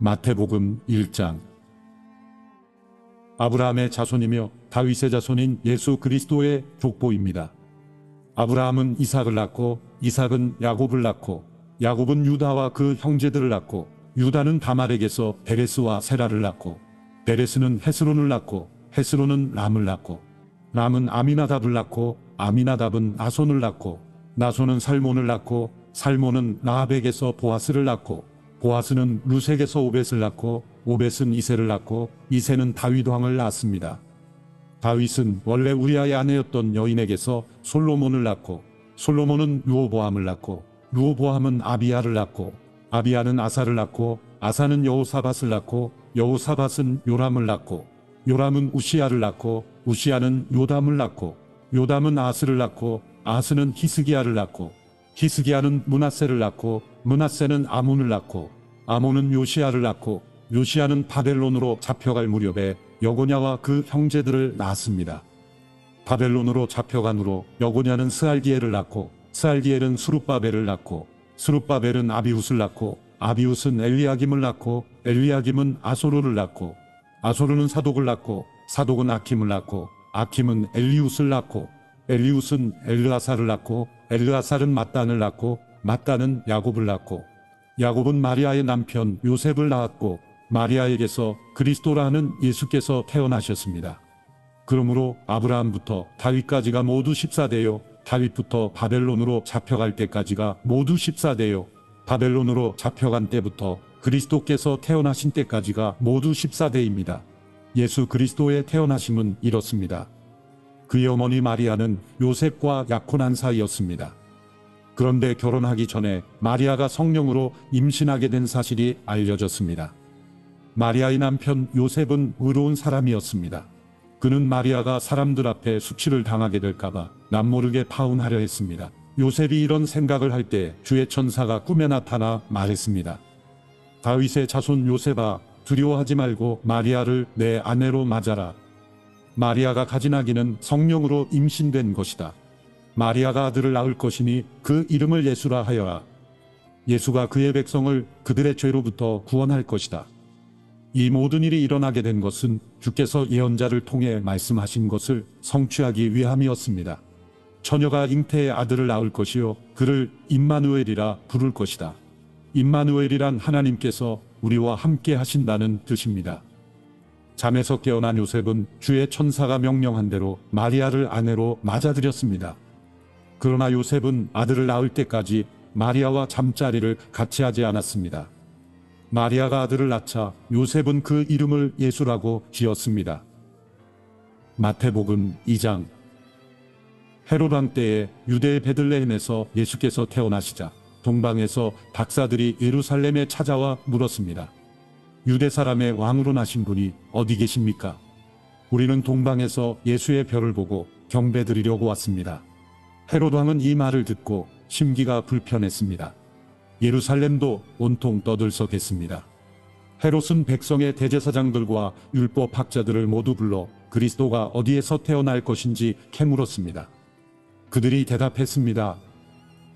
마태복음 1장. 아브라함의 자손이며 다윗의 자손인 예수 그리스도의 족보입니다. 아브라함은 이삭을 낳고 이삭은 야곱을 낳고 야곱은 유다와 그 형제들을 낳고 유다는 다말에게서 베레스와 세라를 낳고 베레스는 헤스론을 낳고 헤스론은 람을 낳고 람은 아미나답을 낳고 아미나답은 나손을 낳고 나손은 살몬을 낳고 살몬은 라합에게서 보아스를 낳고 보아스는 루색에서 오벳을 낳고 오벳은 이새를 낳고 이새는 다윗 왕을 낳았습니다. 다윗은 원래 우리아의 아내였던 여인에게서 솔로몬을 낳고 솔로몬은 르호보암을 낳고 르호보암은 아비야를 낳고 아비야는 아사를 낳고 아사는 여호사밧을 낳고 여호사밧은 요람을 낳고 요람은 우시야를 낳고 우시야는 요담을 낳고 요담은 아스를 낳고 아스는 히스기야를 낳고 히스기야는 므낫세를 낳고 므낫세는 아몬을 낳고 아몬은 요시야를 낳고 요시야는 바벨론으로 잡혀갈 무렵에 여고냐와 그 형제들을 낳았습니다. 바벨론으로 잡혀간 후로 여고냐는 스알디엘을 낳고 스알디엘은 수룹바벨을 낳고 수룹바벨은 아비훗을 낳고 아비훗은 엘리야김을 낳고 엘리야김은 아소르를 낳고 아소르는 사독을 낳고 사독은 아킴을 낳고 아킴은 엘리훗을 낳고 엘리훗은 엘르아사를 낳고 엘르아살은 mat단을 낳고 mat단은 야곱을 낳고 야곱은 마리아의 남편 요셉을 낳았고 마리아에게서 그리스도라는 예수께서 태어나셨습니다. 그러므로 아브라함부터 다윗까지가 모두 14대요 다윗부터 바벨론으로 잡혀갈 때까지가 모두 14대요 바벨론으로 잡혀간 때부터 그리스도께서 태어나신 때까지가 모두 14대입니다. 예수 그리스도의 태어나심은 이렇습니다. 그의 어머니 마리아는 요셉과 약혼한 사이였습니다. 그런데 결혼하기 전에 마리아가 성령으로 임신하게 된 사실이 알려졌습니다. 마리아의 남편 요셉은 의로운 사람이었습니다. 그는 마리아가 사람들 앞에 수치를 당하게 될까봐 남모르게 파혼하려 했습니다. 요셉이 이런 생각을 할 때 주의 천사가 꿈에 나타나 말했습니다. 다윗의 자손 요셉아, 두려워하지 말고 마리아를 내 아내로 맞아라. 마리아가 가진 아기는 성령으로 임신된 것이다. 마리아가 아들을 낳을 것이니 그 이름을 예수라 하여라. 예수가 그의 백성을 그들의 죄로부터 구원할 것이다. 이 모든 일이 일어나게 된 것은 주께서 예언자를 통해 말씀하신 것을 성취하기 위함이었습니다. 처녀가 잉태의 아들을 낳을 것이요 그를 임마누엘이라 부를 것이다. 임마누엘이란 하나님께서 우리와 함께 하신다는 뜻입니다. 잠에서 깨어난 요셉은 주의 천사가 명령한 대로 마리아를 아내로 맞아들였습니다. 그러나 요셉은 아들을 낳을 때까지 마리아와 잠자리를 같이 하지 않았습니다. 마리아가 아들을 낳자 요셉은 그 이름을 예수라고 지었습니다. 마태복음 2장. 헤롯 왕 때에 유대의 베들레헴에서 예수께서 태어나시자 동방에서 박사들이 예루살렘에 찾아와 물었습니다. 유대 사람의 왕으로 나신 분이 어디 계십니까? 우리는 동방에서 예수의 별을 보고 경배드리려고 왔습니다. 헤롯 왕은 이 말을 듣고 심기가 불편했습니다. 예루살렘도 온통 떠들썩했습니다. 헤롯은 백성의 대제사장들과 율법학자들을 모두 불러 그리스도가 어디에서 태어날 것인지 캐물었습니다. 그들이 대답했습니다.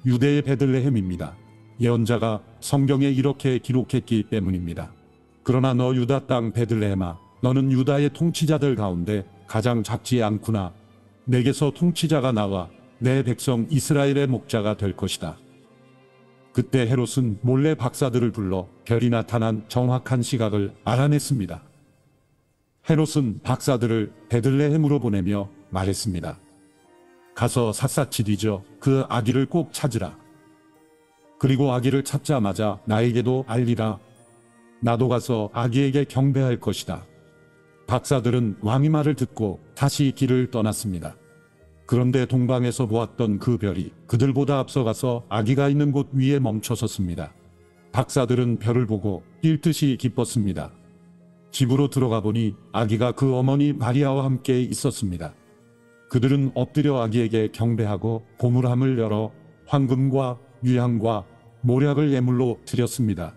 유대의 베들레헴입니다. 예언자가 성경에 이렇게 기록했기 때문입니다. 그러나 너 유다 땅 베들레헴아, 너는 유다의 통치자들 가운데 가장 작지 않구나. 내게서 통치자가 나와 내 백성 이스라엘의 목자가 될 것이다. 그때 헤롯은 몰래 박사들을 불러 별이 나타난 정확한 시각을 알아냈습니다. 헤롯은 박사들을 베들레헴으로 보내며 말했습니다. 가서 샅샅이 뒤져 그 아기를 꼭 찾으라. 그리고 아기를 찾자마자 나에게도 알리라. 나도 가서 아기에게 경배할 것이다. 박사들은 왕의 말을 듣고 다시 길을 떠났습니다. 그런데 동방에서 보았던 그 별이 그들보다 앞서가서 아기가 있는 곳 위에 멈춰섰습니다. 박사들은 별을 보고 뛸 듯이 기뻤습니다. 집으로 들어가 보니 아기가 그 어머니 마리아와 함께 있었습니다. 그들은 엎드려 아기에게 경배하고 보물함을 열어 황금과 유향과 모략을 예물로 드렸습니다.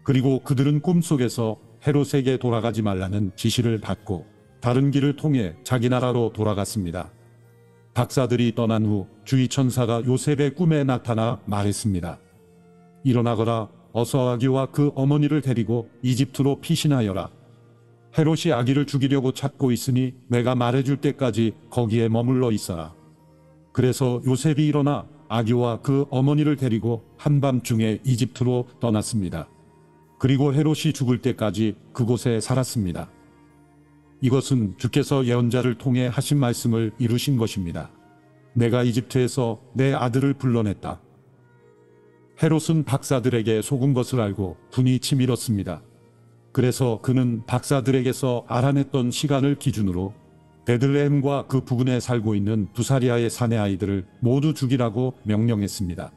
그리고 그들은 꿈속에서 헤롯에게 돌아가지 말라는 지시를 받고 다른 길을 통해 자기 나라로 돌아갔습니다. 박사들이 떠난 후 주의 천사가 요셉의 꿈에 나타나 말했습니다. 일어나거라, 어서 아기와 그 어머니를 데리고 이집트로 피신하여라. 헤롯이 아기를 죽이려고 찾고 있으니 내가 말해줄 때까지 거기에 머물러 있어라. 그래서 요셉이 일어나 아기와 그 어머니를 데리고 한밤중에 이집트로 떠났습니다. 그리고 헤롯이 죽을 때까지 그곳에 살았습니다. 이것은 주께서 예언자를 통해 하신 말씀을 이루신 것입니다. 내가 이집트에서 내 아들을 불러냈다. 헤롯은 박사들에게 속은 것을 알고 분이 치밀었습니다. 그래서 그는 박사들에게서 알아냈던 시간을 기준으로 베들레헴과 그 부근에 살고 있는 두사리아의 사내 아이들을 모두 죽이라고 명령했습니다.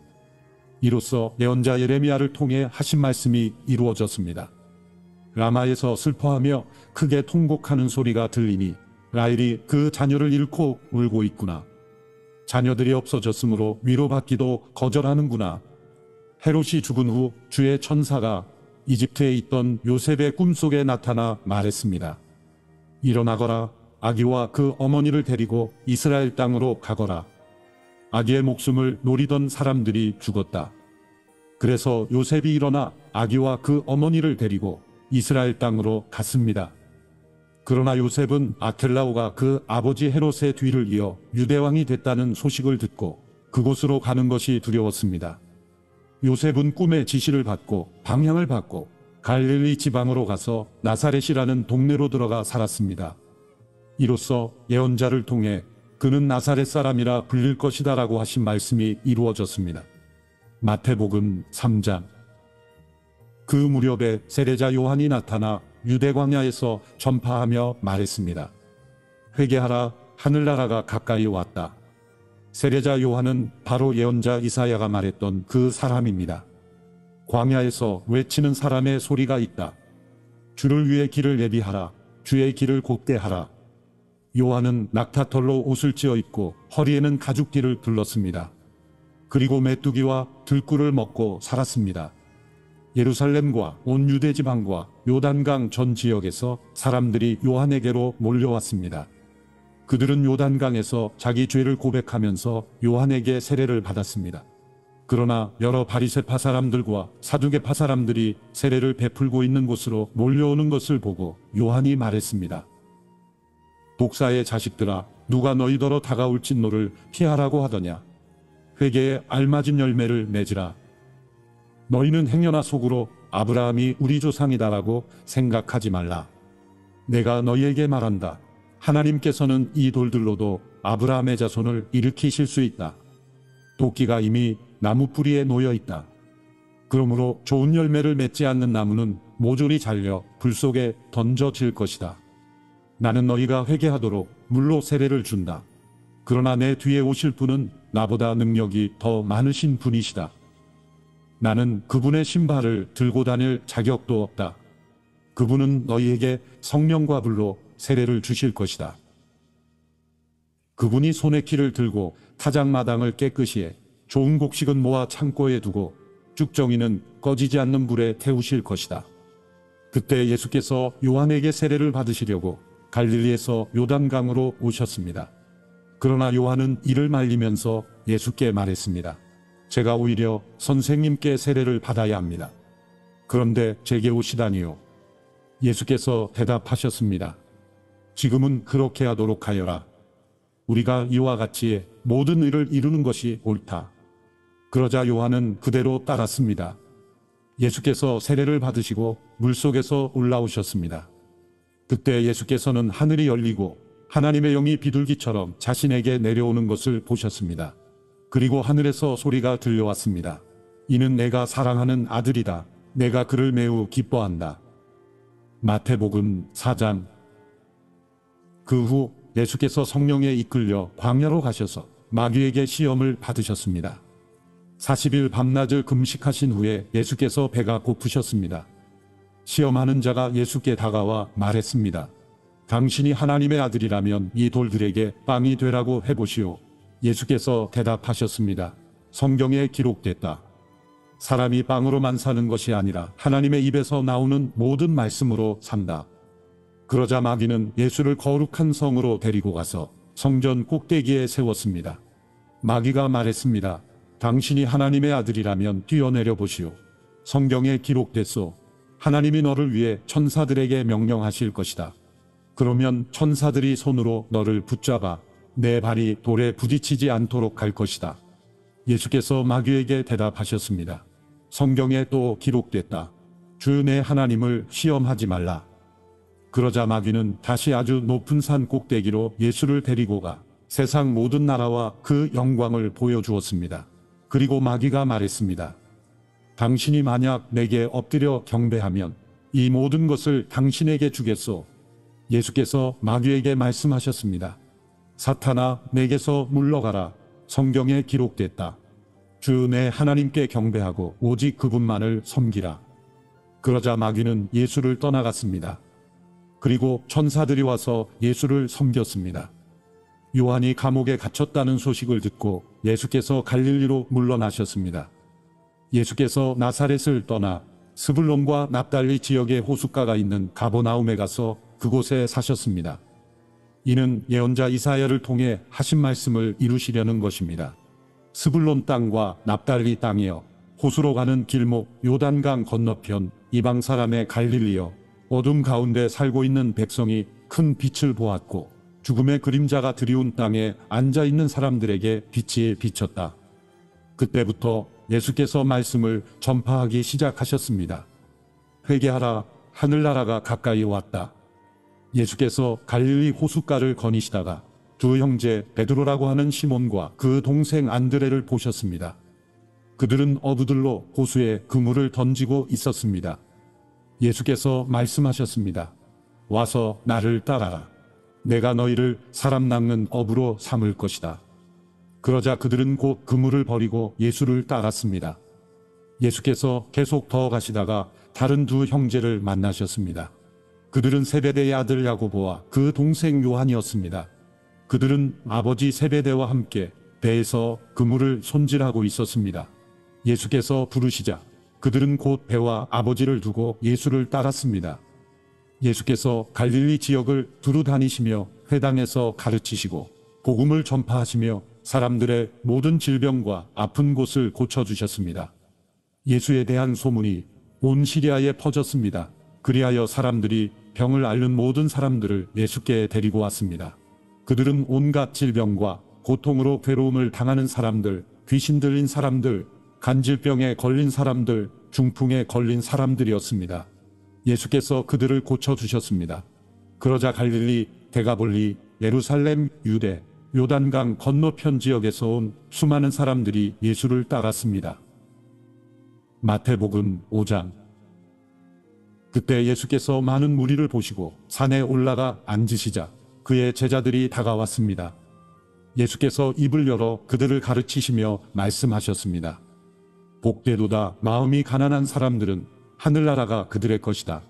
이로써 예언자 예레미야를 통해 하신 말씀이 이루어졌습니다. 라마에서 슬퍼하며 크게 통곡하는 소리가 들리니 라헬이 그 자녀를 잃고 울고 있구나. 자녀들이 없어졌으므로 위로받기도 거절하는구나. 헤롯이 죽은 후 주의 천사가 이집트에 있던 요셉의 꿈속에 나타나 말했습니다. 일어나거라. 아기와 그 어머니를 데리고 이스라엘 땅으로 가거라. 아기의 목숨을 노리던 사람들이 죽었다. 그래서 요셉이 일어나 아기와 그 어머니를 데리고 이스라엘 땅으로 갔습니다. 그러나 요셉은 아켈라오가 그 아버지 헤롯의 뒤를 이어 유대왕이 됐다는 소식을 듣고 그곳으로 가는 것이 두려웠습니다. 요셉은 꿈의 지시를 받고 방향을 받고 갈릴리 지방으로 가서 나사렛이라는 동네로 들어가 살았습니다. 이로써 예언자를 통해 그는 나사렛 사람이라 불릴 것이다 라고 하신 말씀이 이루어졌습니다. 마태복음 3장. 그 무렵에 세례자 요한이 나타나 유대 광야에서 전파하며 말했습니다. 회개하라, 하늘나라가 가까이 왔다. 세례자 요한은 바로 예언자 이사야가 말했던 그 사람입니다. 광야에서 외치는 사람의 소리가 있다. 주를 위해 길을 예비하라. 주의 길을 곱게 하라. 요한은 낙타털로 옷을 찌어 입고 허리에는 가죽띠를 둘렀습니다. 그리고 메뚜기와 들꿀을 먹고 살았습니다. 예루살렘과 온 유대 지방과 요단강 전 지역에서 사람들이 요한에게로 몰려왔습니다. 그들은 요단강에서 자기 죄를 고백하면서 요한에게 세례를 받았습니다. 그러나 여러 바리새파 사람들과 사두개파 사람들이 세례를 베풀고 있는 곳으로 몰려오는 것을 보고 요한이 말했습니다. 독사의 자식들아, 누가 너희더러 다가올 진노를 피하라고 하더냐. 회개에 알맞은 열매를 맺으라. 너희는 행여나 속으로 아브라함이 우리 조상이다라고 생각하지 말라. 내가 너희에게 말한다. 하나님께서는 이 돌들로도 아브라함의 자손을 일으키실 수 있다. 도끼가 이미 나무 뿌리에 놓여 있다. 그러므로 좋은 열매를 맺지 않는 나무는 모조리 잘려 불 속에 던져질 것이다. 나는 너희가 회개하도록 물로 세례를 준다. 그러나 내 뒤에 오실 분은 나보다 능력이 더 많으신 분이시다. 나는 그분의 신발을 들고 다닐 자격도 없다. 그분은 너희에게 성령과 불로 세례를 주실 것이다. 그분이 손에 키를 들고 타작마당을 깨끗이 해 좋은 곡식은 모아 창고에 두고 쭉정이는 꺼지지 않는 불에 태우실 것이다. 그때 예수께서 요한에게 세례를 받으시려고 갈릴리에서 요단강으로 오셨습니다. 그러나 요한은 이를 말리면서 예수께 말했습니다. 제가 오히려 선생님께 세례를 받아야 합니다. 그런데 제게 오시다니요. 예수께서 대답하셨습니다. 지금은 그렇게 하도록 하여라. 우리가 이와 같이 모든 일을 이루는 것이 옳다. 그러자 요한은 그대로 따랐습니다. 예수께서 세례를 받으시고 물속에서 올라오셨습니다. 그때 예수께서는 하늘이 열리고 하나님의 영이 비둘기처럼 자신에게 내려오는 것을 보셨습니다. 그리고 하늘에서 소리가 들려왔습니다. 이는 내가 사랑하는 아들이다. 내가 그를 매우 기뻐한다. 마태복음 4장. 그 후 예수께서 성령에 이끌려 광야로 가셔서 마귀에게 시험을 받으셨습니다. 40일 밤낮을 금식하신 후에 예수께서 배가 고프셨습니다. 시험하는 자가 예수께 다가와 말했습니다. 당신이 하나님의 아들이라면 이 돌들에게 빵이 되라고 해보시오. 예수께서 대답하셨습니다. 성경에 기록됐다. 사람이 빵으로만 사는 것이 아니라 하나님의 입에서 나오는 모든 말씀으로 산다. 그러자 마귀는 예수를 거룩한 성으로 데리고 가서 성전 꼭대기에 세웠습니다. 마귀가 말했습니다. 당신이 하나님의 아들이라면 뛰어내려 보시오. 성경에 기록됐소. 하나님이 너를 위해 천사들에게 명령하실 것이다. 그러면 천사들이 손으로 너를 붙잡아 내 발이 돌에 부딪히지 않도록 할 것이다. 예수께서 마귀에게 대답하셨습니다. 성경에 또 기록됐다. 주 내 하나님을 시험하지 말라. 그러자 마귀는 다시 아주 높은 산 꼭대기로 예수를 데리고 가 세상 모든 나라와 그 영광을 보여주었습니다. 그리고 마귀가 말했습니다. 당신이 만약 내게 엎드려 경배하면 이 모든 것을 당신에게 주겠소. 예수께서 마귀에게 말씀하셨습니다. 사탄아, 내게서 물러가라. 성경에 기록됐다. 주 내 하나님께 경배하고 오직 그분만을 섬기라. 그러자 마귀는 예수를 떠나갔습니다. 그리고 천사들이 와서 예수를 섬겼습니다. 요한이 감옥에 갇혔다는 소식을 듣고 예수께서 갈릴리로 물러나셨습니다. 예수께서 나사렛을 떠나 스불론과 납달리 지역의 호숫가가 있는 가버나움에 가서 그곳에 사셨습니다. 이는 예언자 이사야를 통해 하신 말씀을 이루시려는 것입니다. 스불론 땅과 납달리 땅이여, 호수로 가는 길목 요단강 건너편 이방 사람의 갈릴리여, 어둠 가운데 살고 있는 백성이 큰 빛을 보았고 죽음의 그림자가 드리운 땅에 앉아있는 사람들에게 빛이 비쳤다. 그때부터 예수께서 말씀을 전파하기 시작하셨습니다. 회개하라, 하늘나라가 가까이 왔다. 예수께서 갈릴리 호숫가를 거니시다가 두 형제 베드로라고 하는 시몬과 그 동생 안드레를 보셨습니다. 그들은 어부들로 호수에 그물을 던지고 있었습니다. 예수께서 말씀하셨습니다. 와서 나를 따라라. 내가 너희를 사람 낚는 어부로 삼을 것이다. 그러자 그들은 곧 그물을 버리고 예수를 따랐습니다. 예수께서 계속 더 가시다가 다른 두 형제를 만나셨습니다. 그들은 세베대의 아들 야고보와 그 동생 요한이었습니다. 그들은 아버지 세베대와 함께 배에서 그물을 손질하고 있었습니다. 예수께서 부르시자 그들은 곧 배와 아버지를 두고 예수를 따랐습니다. 예수께서 갈릴리 지역을 두루 다니시며 회당에서 가르치시고 복음을 전파하시며 사람들의 모든 질병과 아픈 곳을 고쳐주셨습니다. 예수에 대한 소문이 온 시리아에 퍼졌습니다. 그리하여 사람들이 병을 앓는 모든 사람들을 예수께 데리고 왔습니다. 그들은 온갖 질병과 고통으로 괴로움을 당하는 사람들, 귀신 들린 사람들, 간질병에 걸린 사람들, 중풍에 걸린 사람들이었습니다. 예수께서 그들을 고쳐주셨습니다. 그러자 갈릴리, 데가볼리, 예루살렘, 유대, 요단강 건너편 지역에서 온 수많은 사람들이 예수를 따랐습니다. 마태복음 5장. 그때 예수께서 많은 무리를 보시고 산에 올라가 앉으시자 그의 제자들이 다가왔습니다. 예수께서 입을 열어 그들을 가르치시며 말씀하셨습니다. 복되도다 마음이 가난한 사람들은 하늘나라가 그들의 것이다.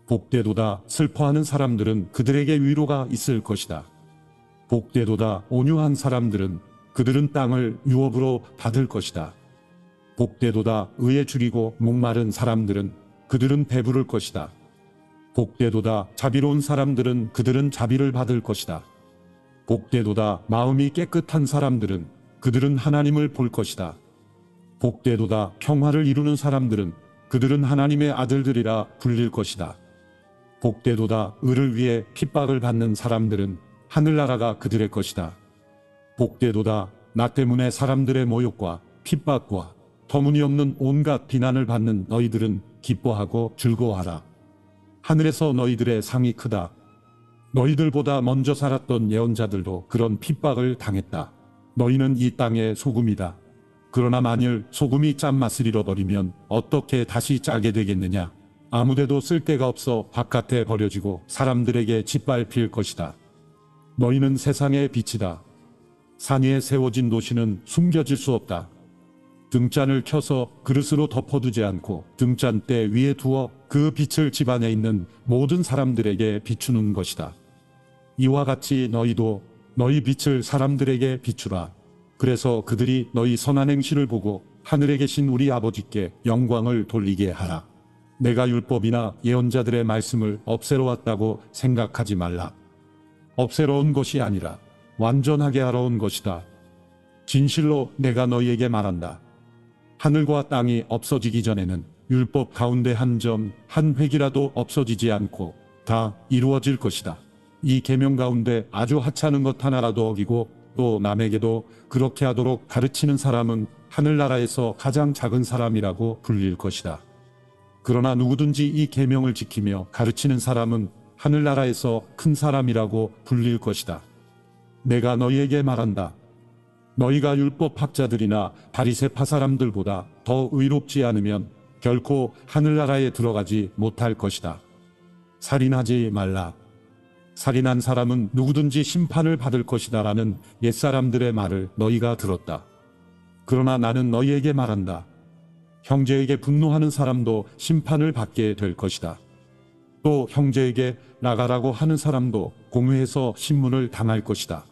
복되도다 슬퍼하는 사람들은 그들에게 위로가 있을 것이다. 복되도다 온유한 사람들은 그들은 땅을 유업으로 받을 것이다. 복되도다 의에 줄이고 목마른 사람들은 그들은 배부를 것이다. 복되도다 자비로운 사람들은 그들은 자비를 받을 것이다. 복되도다 마음이 깨끗한 사람들은 그들은 하나님을 볼 것이다. 복되도다 평화를 이루는 사람들은 그들은 하나님의 아들들이라 불릴 것이다. 복되도다 의를 위해 핍박을 받는 사람들은 하늘나라가 그들의 것이다. 복되도다 나 때문에 사람들의 모욕과 핍박과 터무니없는 온갖 비난을 받는 너희들은 기뻐하고 즐거워하라. 하늘에서 너희들의 상이 크다. 너희들보다 먼저 살았던 예언자들도 그런 핍박을 당했다. 너희는 이 땅의 소금이다. 그러나 만일 소금이 짠맛을 잃어버리면 어떻게 다시 짜게 되겠느냐? 아무데도 쓸데가 없어 바깥에 버려지고 사람들에게 짓밟힐 것이다. 너희는 세상의 빛이다. 산 위에 세워진 도시는 숨겨질 수 없다. 등잔을 켜서 그릇으로 덮어두지 않고 등잔대 위에 두어 그 빛을 집안에 있는 모든 사람들에게 비추는 것이다. 이와 같이 너희도 너희 빛을 사람들에게 비추라. 그래서 그들이 너희 선한 행실을 보고 하늘에 계신 우리 아버지께 영광을 돌리게 하라. 내가 율법이나 예언자들의 말씀을 없애러 왔다고 생각하지 말라. 없애러 온 것이 아니라 완전하게 하러 온 것이다. 진실로 내가 너희에게 말한다. 하늘과 땅이 없어지기 전에는 율법 가운데 한 점, 한 획이라도 없어지지 않고 다 이루어질 것이다. 이 계명 가운데 아주 하찮은 것 하나라도 어기고 또 남에게도 그렇게 하도록 가르치는 사람은 하늘나라에서 가장 작은 사람이라고 불릴 것이다. 그러나 누구든지 이 계명을 지키며 가르치는 사람은 하늘나라에서 큰 사람이라고 불릴 것이다. 내가 너희에게 말한다. 너희가 율법학자들이나 바리새파 사람들보다 더 의롭지 않으면 결코 하늘나라에 들어가지 못할 것이다. 살인하지 말라. 살인한 사람은 누구든지 심판을 받을 것이다 라는 옛사람들의 말을 너희가 들었다. 그러나 나는 너희에게 말한다. 형제에게 분노하는 사람도 심판을 받게 될 것이다. 또 형제에게 나가라고 하는 사람도 공회에서 신문을 당할 것이다.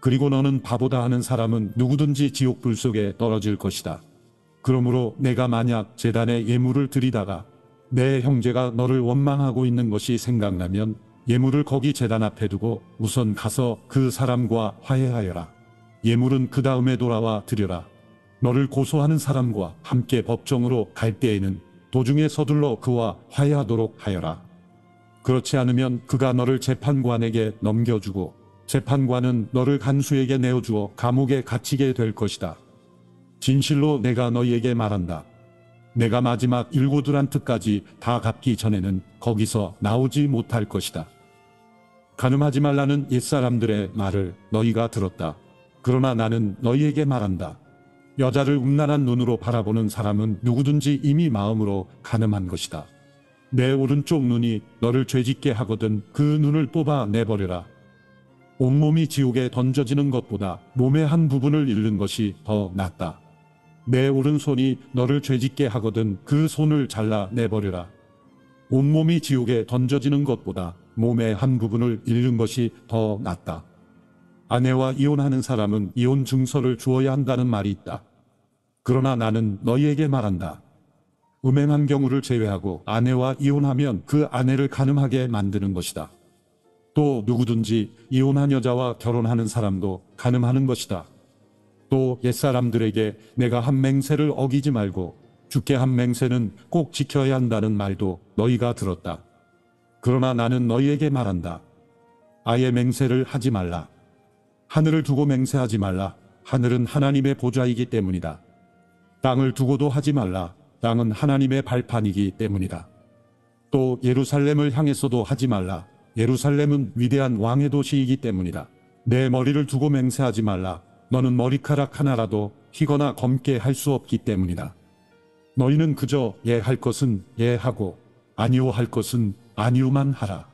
그리고 너는 바보다 하는 사람은 누구든지 지옥 불 속에 떨어질 것이다. 그러므로 내가 만약 제단에 예물을 드리다가 내 형제가 너를 원망하고 있는 것이 생각나면 예물을 거기 제단 앞에 두고 우선 가서 그 사람과 화해하여라. 예물은 그 다음에 돌아와 드려라. 너를 고소하는 사람과 함께 법정으로 갈 때에는 도중에 서둘러 그와 화해하도록 하여라. 그렇지 않으면 그가 너를 재판관에게 넘겨주고 재판관은 너를 간수에게 내어주어 감옥에 갇히게 될 것이다. 진실로 내가 너희에게 말한다. 내가 마지막 일고두란트까지 다 갚기 전에는 거기서 나오지 못할 것이다. 간음하지 말라는 옛사람들의 말을 너희가 들었다. 그러나 나는 너희에게 말한다. 여자를 음란한 눈으로 바라보는 사람은 누구든지 이미 마음으로 간음한 것이다. 내 오른쪽 눈이 너를 죄짓게 하거든 그 눈을 뽑아 내버려라. 온몸이 지옥에 던져지는 것보다 몸의 한 부분을 잃는 것이 더 낫다. 내 오른손이 너를 죄짓게 하거든 그 손을 잘라 내버려라. 온몸이 지옥에 던져지는 것보다 몸의 한 부분을 잃는 것이 더 낫다. 아내와 이혼하는 사람은 이혼 증서를 주어야 한다는 말이 있다. 그러나 나는 너희에게 말한다. 음행한 경우를 제외하고 아내와 이혼하면 그 아내를 간음하게 만드는 것이다. 또 누구든지 이혼한 여자와 결혼하는 사람도 간음하는 것이다. 또 옛사람들에게 내가 한 맹세를 어기지 말고 주께 한 맹세는 꼭 지켜야 한다는 말도 너희가 들었다. 그러나 나는 너희에게 말한다. 아예 맹세를 하지 말라. 하늘을 두고 맹세하지 말라. 하늘은 하나님의 보좌이기 때문이다. 땅을 두고도 하지 말라. 땅은 하나님의 발판이기 때문이다. 또 예루살렘을 향해서도 하지 말라. 예루살렘은 위대한 왕의 도시이기 때문이다. 내 머리를 두고 맹세하지 말라. 너는 머리카락 하나라도 희거나 검게 할 수 없기 때문이다. 너희는 그저 예 할 것은 예 하고 아니오 할 것은 아니오만 하라.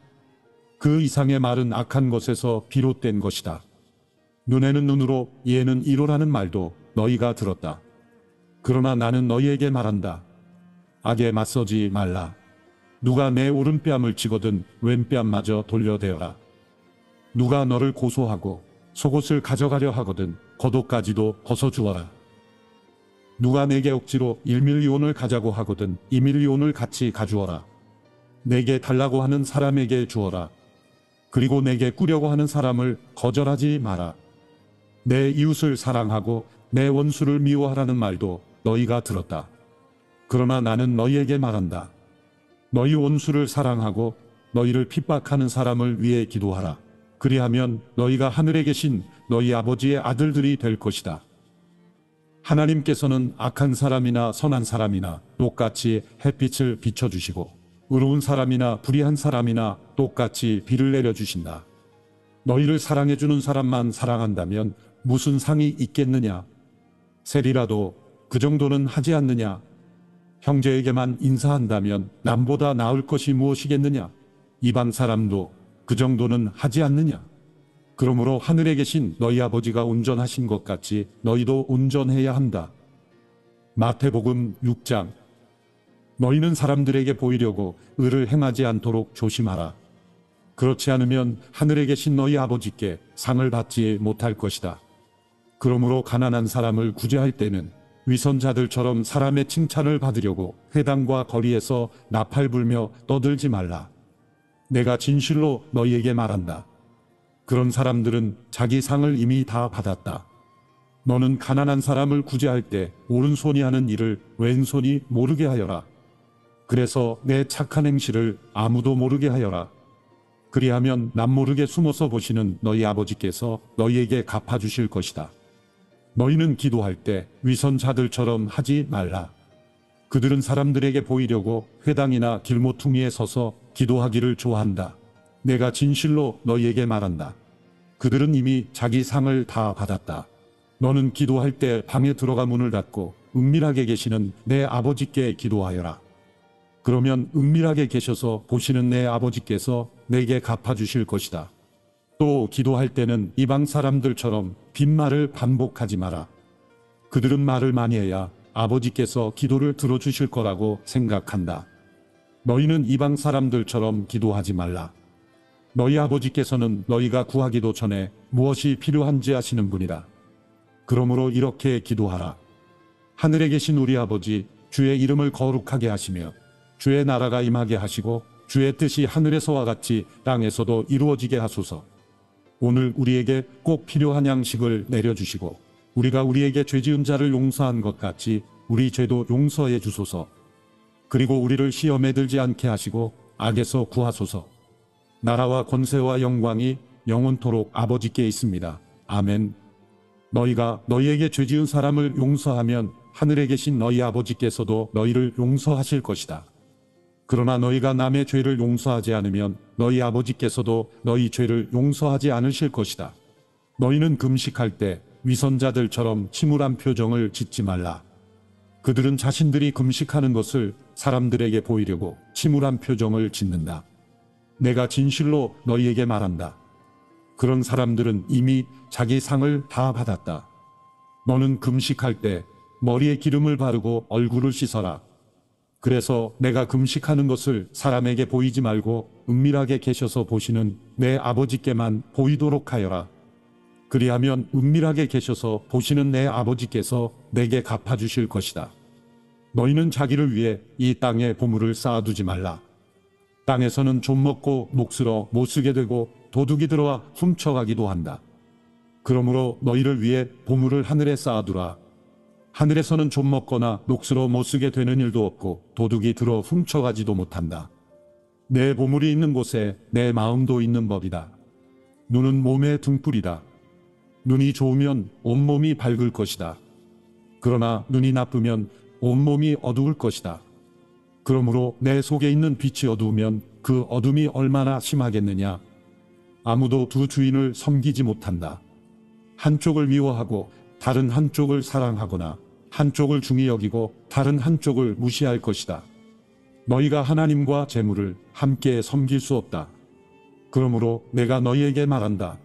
그 이상의 말은 악한 것에서 비롯된 것이다. 눈에는 눈으로 이에는 이로라는 말도 너희가 들었다. 그러나 나는 너희에게 말한다. 악에 맞서지 말라. 누가 내 오른뺨을 치거든 왼뺨마저 돌려대어라. 누가 너를 고소하고 속옷을 가져가려 하거든 겉옷까지도 벗어주어라. 누가 내게 억지로 1밀리온을 가자고 하거든 2밀리온을 같이 가주어라. 내게 달라고 하는 사람에게 주어라. 그리고 내게 꾸려고 하는 사람을 거절하지 마라. 내 이웃을 사랑하고 내 원수를 미워하라는 말도 너희가 들었다. 그러나 나는 너희에게 말한다. 너희 원수를 사랑하고 너희를 핍박하는 사람을 위해 기도하라. 그리하면 너희가 하늘에 계신 너희 아버지의 아들들이 될 것이다. 하나님께서는 악한 사람이나 선한 사람이나 똑같이 햇빛을 비춰주시고 의로운 사람이나 불의한 사람이나 똑같이 비를 내려주신다. 너희를 사랑해주는 사람만 사랑한다면 무슨 상이 있겠느냐? 세리라도 그 정도는 하지 않느냐? 형제에게만 인사한다면 남보다 나을 것이 무엇이겠느냐? 이방 사람도 그 정도는 하지 않느냐? 그러므로 하늘에 계신 너희 아버지가 온전하신 것 같이 너희도 온전해야 한다. 마태복음 6장. 너희는 사람들에게 보이려고 의를 행하지 않도록 조심하라. 그렇지 않으면 하늘에 계신 너희 아버지께 상을 받지 못할 것이다. 그러므로 가난한 사람을 구제할 때는 위선자들처럼 사람의 칭찬을 받으려고 회당과 거리에서 나팔 불며 떠들지 말라. 내가 진실로 너희에게 말한다. 그런 사람들은 자기 상을 이미 다 받았다. 너는 가난한 사람을 구제할 때 오른손이 하는 일을 왼손이 모르게 하여라. 그래서 내 착한 행실을 아무도 모르게 하여라. 그리하면 남모르게 숨어서 보시는 너희 아버지께서 너희에게 갚아주실 것이다. 너희는 기도할 때 위선자들처럼 하지 말라. 그들은 사람들에게 보이려고 회당이나 길모퉁이에 서서 기도하기를 좋아한다. 내가 진실로 너희에게 말한다. 그들은 이미 자기 상을 다 받았다. 너는 기도할 때 방에 들어가 문을 닫고 은밀하게 계시는 내 아버지께 기도하여라. 그러면 은밀하게 계셔서 보시는 내 아버지께서 내게 갚아주실 것이다. 또 기도할 때는 이방 사람들처럼 빈말을 반복하지 마라. 그들은 말을 많이 해야 아버지께서 기도를 들어주실 거라고 생각한다. 너희는 이방 사람들처럼 기도하지 말라. 너희 아버지께서는 너희가 구하기도 전에 무엇이 필요한지 아시는 분이라. 그러므로 이렇게 기도하라. 하늘에 계신 우리 아버지, 주의 이름을 거룩하게 하시며 주의 나라가 임하게 하시고 주의 뜻이 하늘에서와 같이 땅에서도 이루어지게 하소서. 오늘 우리에게 꼭 필요한 양식을 내려주시고 우리가 우리에게 죄지은 자를 용서한 것 같이 우리 죄도 용서해 주소서. 그리고 우리를 시험에 들지 않게 하시고 악에서 구하소서. 나라와 권세와 영광이 영원토록 아버지께 있습니다. 아멘. 너희가 너희에게 죄지은 사람을 용서하면 하늘에 계신 너희 아버지께서도 너희를 용서하실 것이다. 그러나 너희가 남의 죄를 용서하지 않으면 너희 아버지께서도 너희 죄를 용서하지 않으실 것이다. 너희는 금식할 때 위선자들처럼 침울한 표정을 짓지 말라. 그들은 자신들이 금식하는 것을 사람들에게 보이려고 침울한 표정을 짓는다. 내가 진실로 너희에게 말한다. 그런 사람들은 이미 자기 상을 다 받았다. 너는 금식할 때 머리에 기름을 바르고 얼굴을 씻어라. 그래서 내가 금식하는 것을 사람에게 보이지 말고 은밀하게 계셔서 보시는 내 아버지께만 보이도록 하여라. 그리하면 은밀하게 계셔서 보시는 내 아버지께서 내게 갚아주실 것이다. 너희는 자기를 위해 이 땅에 보물을 쌓아두지 말라. 땅에서는 좀 먹고 녹슬어 못 쓰게 되고 도둑이 들어와 훔쳐가기도 한다. 그러므로 너희를 위해 보물을 하늘에 쌓아두라. 하늘에서는 좀 먹거나 녹슬어 못 쓰게 되는 일도 없고 도둑이 들어 훔쳐가지도 못한다. 내 보물이 있는 곳에 내 마음도 있는 법이다. 눈은 몸의 등불이다. 눈이 좋으면 온몸이 밝을 것이다. 그러나 눈이 나쁘면 온몸이 어두울 것이다. 그러므로 내 속에 있는 빛이 어두우면 그 어둠이 얼마나 심하겠느냐. 아무도 두 주인을 섬기지 못한다. 한쪽을 미워하고 다른 한쪽을 사랑하거나 한쪽을 중히 여기고 다른 한쪽을 무시할 것이다. 너희가 하나님과 재물을 함께 섬길 수 없다. 그러므로 내가 너희에게 말한다.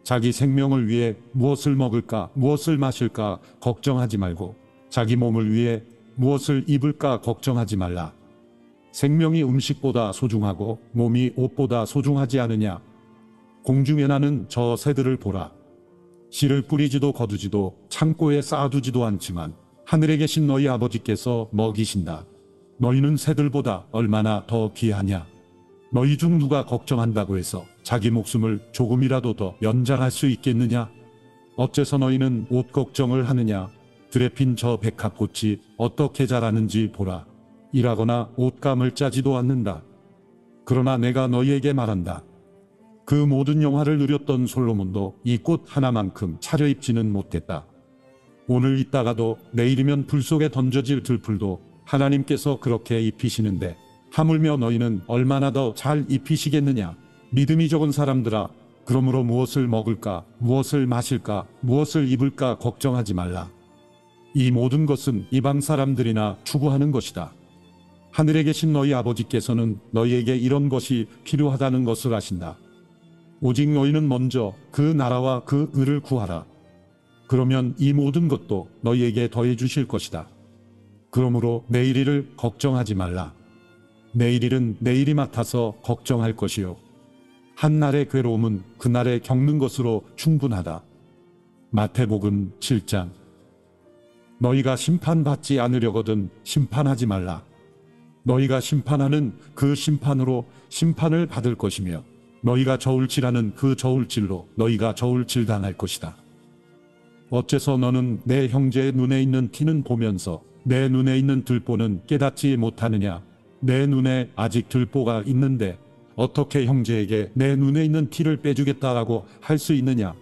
자기 생명을 위해 무엇을 먹을까 무엇을 마실까 걱정하지 말고 자기 몸을 위해 무엇을 입을까 걱정하지 말라. 생명이 음식보다 소중하고 몸이 옷보다 소중하지 않으냐. 공중에 나는 저 새들을 보라. 씨를 뿌리지도 거두지도 창고에 쌓아두지도 않지만 하늘에 계신 너희 아버지께서 먹이신다. 너희는 새들보다 얼마나 더 귀하냐. 너희 중 누가 걱정한다고 해서 자기 목숨을 조금이라도 더 연장할 수 있겠느냐. 어째서 너희는 옷 걱정을 하느냐. 들에 핀 저 백합꽃이 어떻게 자라는지 보라. 일하거나 옷감을 짜지도 않는다. 그러나 내가 너희에게 말한다. 그 모든 영화를 누렸던 솔로몬도 이 꽃 하나만큼 차려입지는 못했다. 오늘 있다가도 내일이면 불 속에 던져질 들풀도 하나님께서 그렇게 입히시는데 하물며 너희는 얼마나 더 잘 입히시겠느냐. 믿음이 적은 사람들아, 그러므로 무엇을 먹을까 무엇을 마실까 무엇을 입을까 걱정하지 말라. 이 모든 것은 이방 사람들이나 추구하는 것이다. 하늘에 계신 너희 아버지께서는 너희에게 이런 것이 필요하다는 것을 아신다. 오직 너희는 먼저 그 나라와 그 의를 구하라. 그러면 이 모든 것도 너희에게 더해 주실 것이다. 그러므로 내일 일을 걱정하지 말라. 내일 일은 내일이 맡아서 걱정할 것이요. 한 날의 괴로움은 그날에 겪는 것으로 충분하다. 마태복음 7장. 너희가 심판받지 않으려거든 심판하지 말라. 너희가 심판하는 그 심판으로 심판을 받을 것이며 너희가 저울질하는 그 저울질로 너희가 저울질 당할 것이다. 어째서 너는 내 형제의 눈에 있는 티는 보면서 내 눈에 있는 들보는 깨닫지 못하느냐? 내 눈에 아직 들보가 있는데 어떻게 형제에게 내 눈에 있는 티를 빼주겠다라고 할 수 있느냐?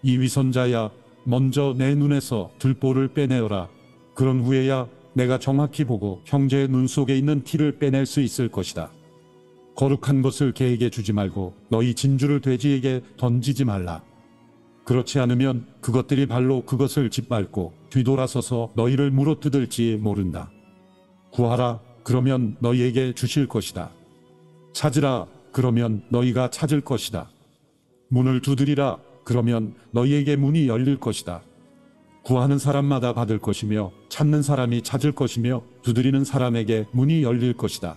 이 위선자야, 먼저 내 눈에서 들보를 빼내어라. 그런 후에야 내가 정확히 보고 형제의 눈 속에 있는 티를 빼낼 수 있을 것이다. 거룩한 것을 개에게 주지 말고 너희 진주를 돼지에게 던지지 말라. 그렇지 않으면 그것들이 발로 그것을 짓밟고 뒤돌아서서 너희를 물어뜯을지 모른다. 구하라, 그러면 너희에게 주실 것이다. 찾으라, 그러면 너희가 찾을 것이다. 문을 두드리라, 그러면 너희에게 문이 열릴 것이다. 구하는 사람마다 받을 것이며 찾는 사람이 찾을 것이며 두드리는 사람에게 문이 열릴 것이다.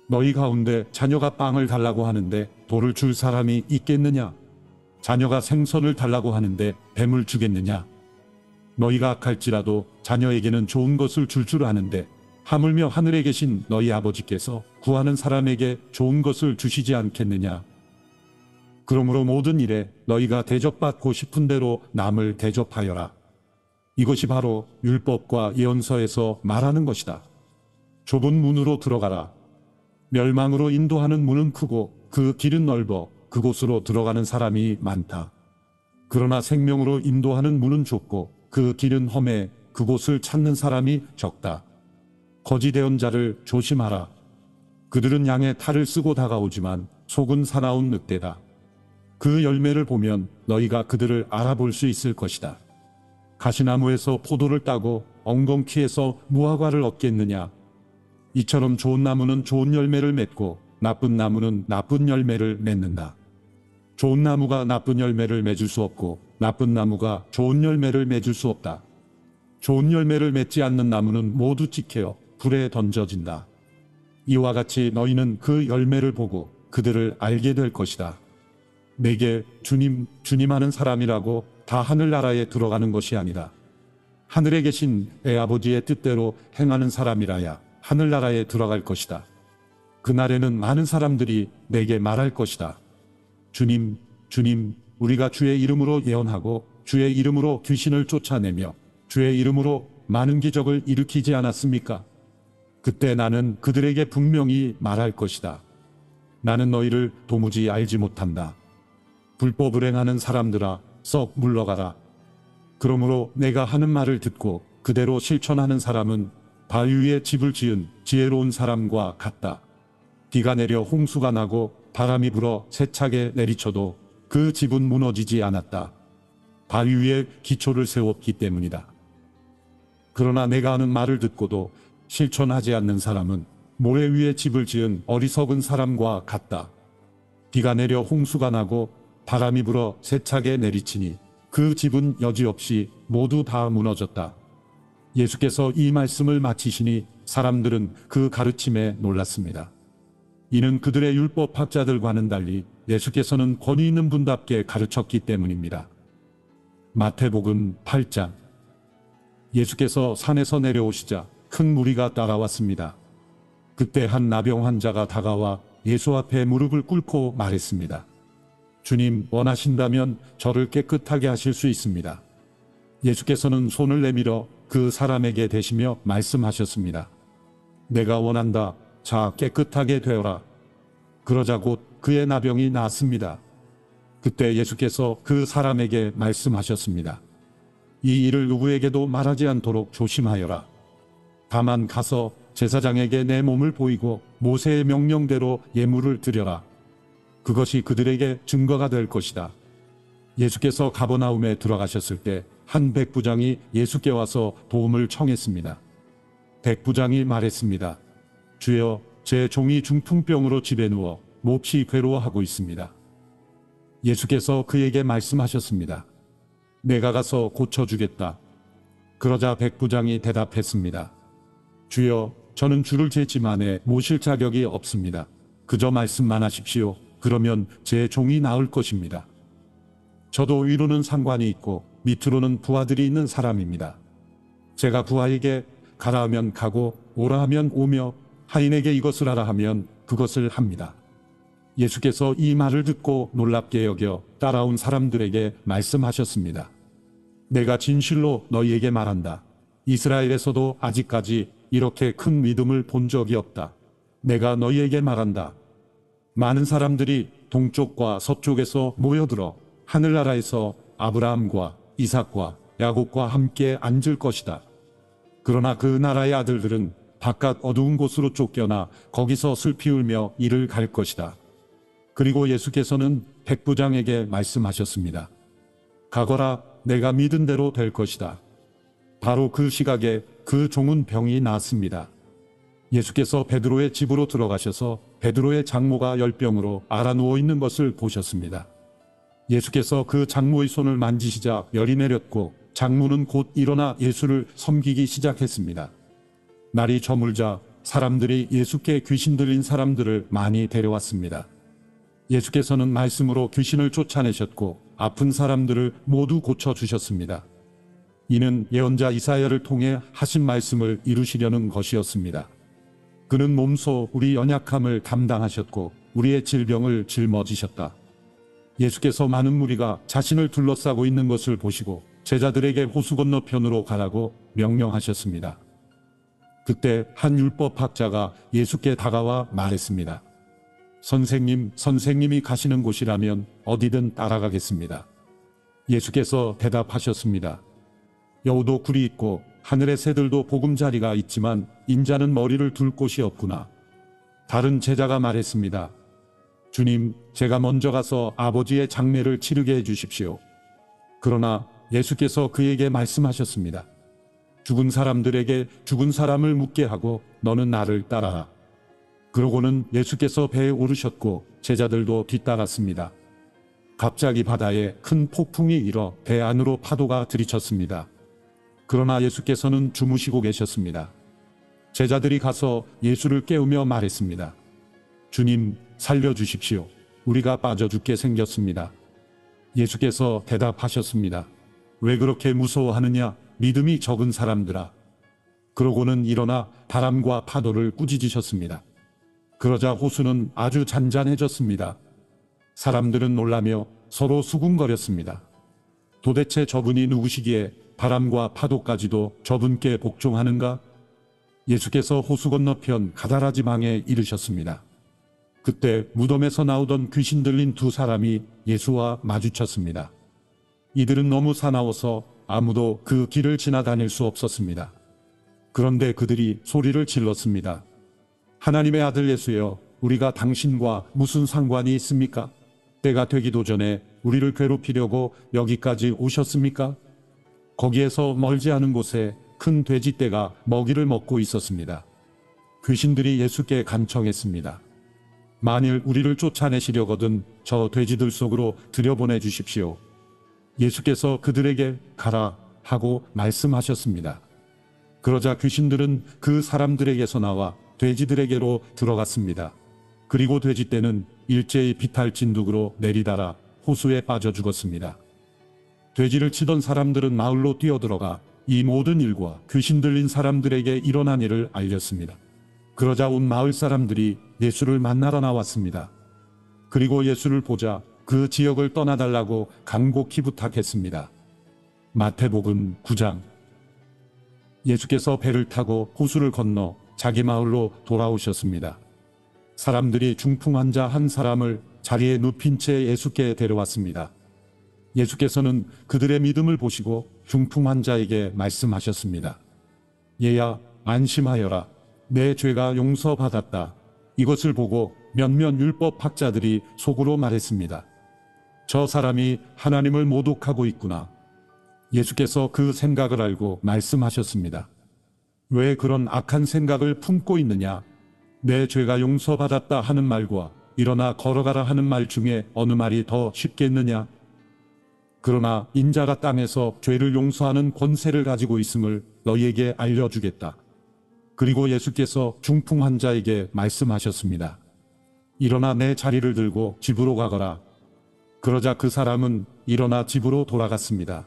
너희 가운데 자녀가 빵을 달라고 하는데 돌을 줄 사람이 있겠느냐? 자녀가 생선을 달라고 하는데 뱀을 주겠느냐? 너희가 악할지라도 자녀에게는 좋은 것을 줄 아는데 하물며 하늘에 계신 너희 아버지께서 구하는 사람에게 좋은 것을 주시지 않겠느냐? 그러므로 모든 일에 너희가 대접받고 싶은 대로 남을 대접하여라. 이것이 바로 율법과 예언서에서 말하는 것이다. 좁은 문으로 들어가라. 멸망으로 인도하는 문은 크고 그 길은 넓어 그곳으로 들어가는 사람이 많다. 그러나 생명으로 인도하는 문은 좁고 그 길은 험해 그곳을 찾는 사람이 적다. 거짓 예언자를 조심하라. 그들은 양의 탈을 쓰고 다가오지만 속은 사나운 늑대다. 그 열매를 보면 너희가 그들을 알아볼 수 있을 것이다. 가시나무에서 포도를 따고 엉겅퀴에서 무화과를 얻겠느냐? 이처럼 좋은 나무는 좋은 열매를 맺고 나쁜 나무는 나쁜 열매를 맺는다. 좋은 나무가 나쁜 열매를 맺을 수 없고 나쁜 나무가 좋은 열매를 맺을 수 없다. 좋은 열매를 맺지 않는 나무는 모두 찍혀 불에 던져진다. 이와 같이 너희는 그 열매를 보고 그들을 알게 될 것이다. 내게 주님, 주님 하는 사람이라고 다 하늘나라에 들어가는 것이 아니라 하늘에 계신 내 아버지의 뜻대로 행하는 사람이라야 하늘나라에 들어갈 것이다. 그날에는 많은 사람들이 내게 말할 것이다. 주님, 주님, 우리가 주의 이름으로 예언하고 주의 이름으로 귀신을 쫓아내며 주의 이름으로 많은 기적을 일으키지 않았습니까? 그때 나는 그들에게 분명히 말할 것이다. 나는 너희를 도무지 알지 못한다. 불법을 행하는 사람들아, 썩 물러가라. 그러므로 내가 하는 말을 듣고 그대로 실천하는 사람은 바위 위에 집을 지은 지혜로운 사람과 같다. 비가 내려 홍수가 나고 바람이 불어 세차게 내리쳐도 그 집은 무너지지 않았다. 바위 위에 기초를 세웠기 때문이다. 그러나 내가 하는 말을 듣고도 실천하지 않는 사람은 모래 위에 집을 지은 어리석은 사람과 같다. 비가 내려 홍수가 나고 바람이 불어 세차게 내리치니 그 집은 여지없이 모두 다 무너졌다. 예수께서 이 말씀을 마치시니 사람들은 그 가르침에 놀랐습니다. 이는 그들의 율법학자들과는 달리 예수께서는 권위 있는 분답게 가르쳤기 때문입니다. 마태복음 8장. 예수께서 산에서 내려오시자 큰 무리가 따라왔습니다. 그때 한 나병 환자가 다가와 예수 앞에 무릎을 꿇고 말했습니다. 주님, 원하신다면 저를 깨끗하게 하실 수 있습니다. 예수께서는 손을 내밀어 그 사람에게 대시며 말씀하셨습니다. 내가 원한다. 자, 깨끗하게 되어라. 그러자 곧 그의 나병이 나았습니다. 그때 예수께서 그 사람에게 말씀하셨습니다. 이 일을 누구에게도 말하지 않도록 조심하여라. 다만 가서 제사장에게 내 몸을 보이고 모세의 명령대로 예물을 드려라. 그것이 그들에게 증거가 될 것이다. 예수께서 가버나움에 들어가셨을 때 한 백부장이 예수께 와서 도움을 청했습니다. 백부장이 말했습니다. 주여, 제 종이 중풍병으로 집에 누워 몹시 괴로워하고 있습니다. 예수께서 그에게 말씀하셨습니다. 내가 가서 고쳐주겠다. 그러자 백부장이 대답했습니다. 주여, 저는 주를 제 집 안에 모실 자격이 없습니다. 그저 말씀만 하십시오. 그러면 제 종이 나을 것입니다. 저도 위로는 상관이 있고 밑으로는 부하들이 있는 사람입니다. 제가 부하에게 가라 하면 가고 오라 하면 오며 하인에게 이것을 하라 하면 그것을 합니다. 예수께서 이 말을 듣고 놀랍게 여겨 따라온 사람들에게 말씀하셨습니다. 내가 진실로 너희에게 말한다. 이스라엘에서도 아직까지 이렇게 큰 믿음을 본 적이 없다. 내가 너희에게 말한다. 많은 사람들이 동쪽과 서쪽에서 모여들어 하늘나라에서 아브라함과 이삭과 야곱과 함께 앉을 것이다. 그러나 그 나라의 아들들은 바깥 어두운 곳으로 쫓겨나 거기서 슬피 울며 이를 갈 것이다. 그리고 예수께서는 백부장에게 말씀하셨습니다. 가거라, 내가 믿은 대로 될 것이다. 바로 그 시각에 그 종은 병이 나았습니다. 예수께서 베드로의 집으로 들어가셔서 베드로의 장모가 열병으로 앓아 누워 있는 것을 보셨습니다. 예수께서 그 장모의 손을 만지시자 열이 내렸고 장모는 곧 일어나 예수를 섬기기 시작했습니다. 날이 저물자 사람들이 예수께 귀신 들린 사람들을 많이 데려왔습니다. 예수께서는 말씀으로 귀신을 쫓아내셨고 아픈 사람들을 모두 고쳐주셨습니다. 이는 예언자 이사야를 통해 하신 말씀을 이루시려는 것이었습니다. 그는 몸소 우리 연약함을 감당하셨고 우리의 질병을 짊어지셨다. 예수께서 많은 무리가 자신을 둘러싸고 있는 것을 보시고 제자들에게 호수 건너편으로 가라고 명령하셨습니다. 그때 한 율법학자가 예수께 다가와 말했습니다. 선생님, 선생님이 가시는 곳이라면 어디든 따라가겠습니다. 예수께서 대답하셨습니다. 여우도 굴이 있고 하늘의 새들도 보금자리가 있지만 인자는 머리를 둘 곳이 없구나. 다른 제자가 말했습니다. 주님, 제가 먼저 가서 아버지의 장례를 치르게 해주십시오. 그러나 예수께서 그에게 말씀하셨습니다. 죽은 사람들에게 죽은 사람을 묻게 하고 너는 나를 따라라. 그러고는 예수께서 배에 오르셨고 제자들도 뒤따랐습니다. 갑자기 바다에 큰 폭풍이 일어 배 안으로 파도가 들이쳤습니다. 그러나 예수께서는 주무시고 계셨습니다. 제자들이 가서 예수를 깨우며 말했습니다. 주님, 살려주십시오. 우리가 빠져 죽게 생겼습니다. 예수께서 대답하셨습니다. 왜 그렇게 무서워하느냐? 믿음이 적은 사람들아. 그러고는 일어나 바람과 파도를 꾸짖으셨습니다. 그러자 호수는 아주 잔잔해졌습니다. 사람들은 놀라며 서로 수군거렸습니다. 도대체 저분이 누구시기에 바람과 파도까지도 저분께 복종하는가? 예수께서 호수 건너편 가다라 지방에 이르셨습니다. 그때 무덤에서 나오던 귀신 들린 두 사람이 예수와 마주쳤습니다. 이들은 너무 사나워서 아무도 그 길을 지나다닐 수 없었습니다. 그런데 그들이 소리를 질렀습니다. 하나님의 아들 예수여, 우리가 당신과 무슨 상관이 있습니까? 때가 되기도 전에 우리를 괴롭히려고 여기까지 오셨습니까? 거기에서 멀지 않은 곳에 큰 돼지떼가 먹이를 먹고 있었습니다. 귀신들이 예수께 간청했습니다. 만일 우리를 쫓아내시려거든 저 돼지들 속으로 들여보내 주십시오. 예수께서 그들에게 가라 하고 말씀하셨습니다. 그러자 귀신들은 그 사람들에게서 나와 돼지들에게로 들어갔습니다. 그리고 돼지떼는 일제히 비탈 진둑으로 내리달아 호수에 빠져 죽었습니다. 돼지를 치던 사람들은 마을로 뛰어들어가 이 모든 일과 귀신 들린 사람들에게 일어난 일을 알렸습니다. 그러자 온 마을 사람들이 예수를 만나러 나왔습니다. 그리고 예수를 보자 그 지역을 떠나달라고 간곡히 부탁했습니다. 마태복음 9장. 예수께서 배를 타고 호수를 건너 자기 마을로 돌아오셨습니다. 사람들이 중풍 환자 한 사람을 자리에 눕힌 채 예수께 데려왔습니다. 예수께서는 그들의 믿음을 보시고 중풍 환자에게 말씀하셨습니다. 얘야, 안심하여라. 내 죄가 용서받았다. 이것을 보고 몇몇 율법학자들이 속으로 말했습니다. 저 사람이 하나님을 모독하고 있구나. 예수께서 그 생각을 알고 말씀하셨습니다. 왜 그런 악한 생각을 품고 있느냐? 내 죄가 용서받았다 하는 말과 일어나 걸어가라 하는 말 중에 어느 말이 더 쉽겠느냐? 그러나 인자가 땅에서 죄를 용서하는 권세를 가지고 있음을 너희에게 알려주겠다. 그리고 예수께서 중풍 환자에게 말씀하셨습니다. 일어나 내 자리를 들고 집으로 가거라. 그러자 그 사람은 일어나 집으로 돌아갔습니다.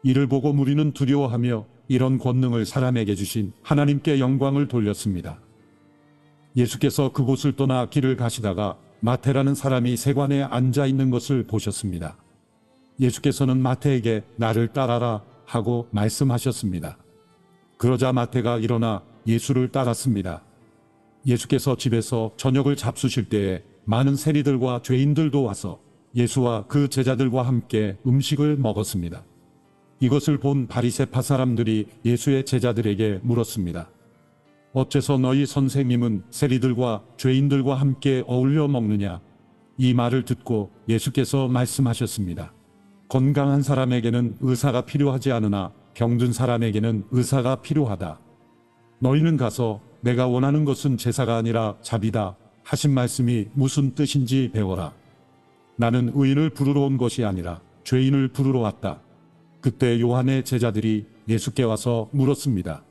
이를 보고 무리는 두려워하며 이런 권능을 사람에게 주신 하나님께 영광을 돌렸습니다. 예수께서 그곳을 떠나 길을 가시다가 마태라는 사람이 세관에 앉아 있는 것을 보셨습니다. 예수께서는 마태에게 나를 따라라 하고 말씀하셨습니다. 그러자 마태가 일어나 예수를 따랐습니다. 예수께서 집에서 저녁을 잡수실 때에 많은 세리들과 죄인들도 와서 예수와 그 제자들과 함께 음식을 먹었습니다. 이것을 본 바리새파 사람들이 예수의 제자들에게 물었습니다. 어째서 너희 선생님은 세리들과 죄인들과 함께 어울려 먹느냐? 이 말을 듣고 예수께서 말씀하셨습니다. 건강한 사람에게는 의사가 필요하지 않으나 병든 사람에게는 의사가 필요하다. 너희는 가서 내가 원하는 것은 제사가 아니라 자비다 하신 말씀이 무슨 뜻인지 배워라. 나는 의인을 부르러 온 것이 아니라 죄인을 부르러 왔다. 그때 요한의 제자들이 예수께 와서 물었습니다.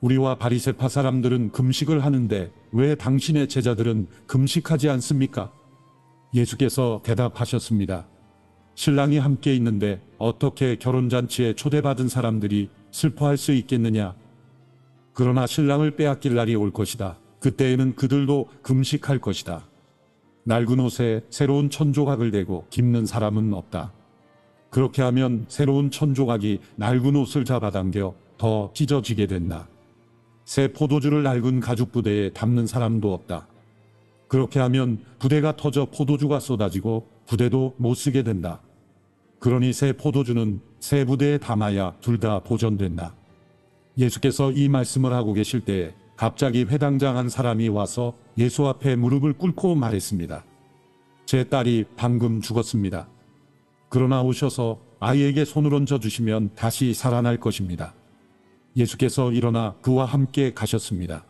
우리와 바리새파 사람들은 금식을 하는데 왜 당신의 제자들은 금식하지 않습니까? 예수께서 대답하셨습니다. 신랑이 함께 있는데 어떻게 결혼잔치에 초대받은 사람들이 슬퍼할 수 있겠느냐? 그러나 신랑을 빼앗길 날이 올 것이다. 그때에는 그들도 금식할 것이다. 낡은 옷에 새로운 천조각을 대고 깁는 사람은 없다. 그렇게 하면 새로운 천조각이 낡은 옷을 잡아당겨 더 찢어지게 된다. 새 포도주를 낡은 가죽 부대에 담는 사람도 없다. 그렇게 하면 부대가 터져 포도주가 쏟아지고 부대도 못 쓰게 된다. 그러니 새 포도주는 새 부대에 담아야 둘 다 보존된다. 예수께서 이 말씀을 하고 계실 때에 갑자기 회당장 한 사람이 와서 예수 앞에 무릎을 꿇고 말했습니다. 제 딸이 방금 죽었습니다. 그러나 오셔서 아이에게 손을 얹어 주시면 다시 살아날 것입니다. 예수께서 일어나 그와 함께 가셨습니다.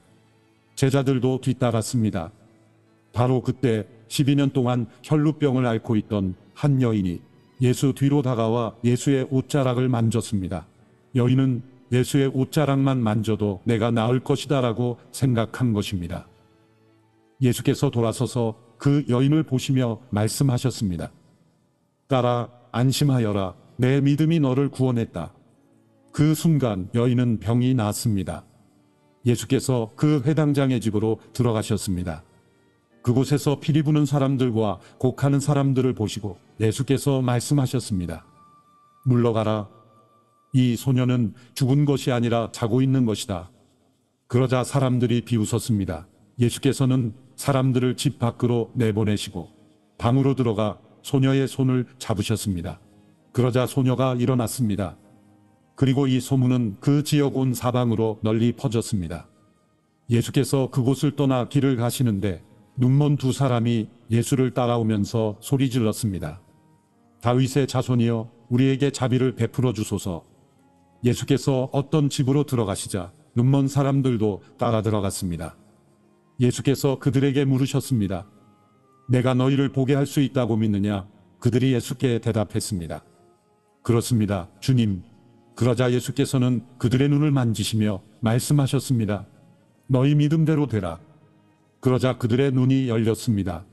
제자들도 뒤따랐습니다. 바로 그때 12년 동안 혈루병을 앓고 있던 한 여인이 예수 뒤로 다가와 예수의 옷자락을 만졌습니다. 여인은 예수의 옷자락만 만져도 내가 나을 것이다 라고 생각한 것입니다. 예수께서 돌아서서 그 여인을 보시며 말씀하셨습니다. 딸아, 안심하여라. 내 믿음이 너를 구원했다. 그 순간 여인은 병이 나았습니다. 예수께서 그 회당장의 집으로 들어가셨습니다. 그곳에서 피리 부는 사람들과 곡하는 사람들을 보시고 예수께서 말씀하셨습니다. 물러가라. 이 소녀는 죽은 것이 아니라 자고 있는 것이다. 그러자 사람들이 비웃었습니다. 예수께서는 사람들을 집 밖으로 내보내시고 방으로 들어가 소녀의 손을 잡으셨습니다. 그러자 소녀가 일어났습니다. 그리고 이 소문은 그 지역 온 사방으로 널리 퍼졌습니다. 예수께서 그곳을 떠나 길을 가시는데 눈먼 두 사람이 예수를 따라오면서 소리 질렀습니다. 다윗의 자손이여, 우리에게 자비를 베풀어 주소서. 예수께서 어떤 집으로 들어가시자 눈먼 사람들도 따라 들어갔습니다. 예수께서 그들에게 물으셨습니다. 내가 너희를 보게 할 수 있다고 믿느냐? 그들이 예수께 대답했습니다. 그렇습니다, 주님. 그러자 예수께서는 그들의 눈을 만지시며 말씀하셨습니다. 너희 믿음대로 되라. 그러자 그들의 눈이 열렸습니다.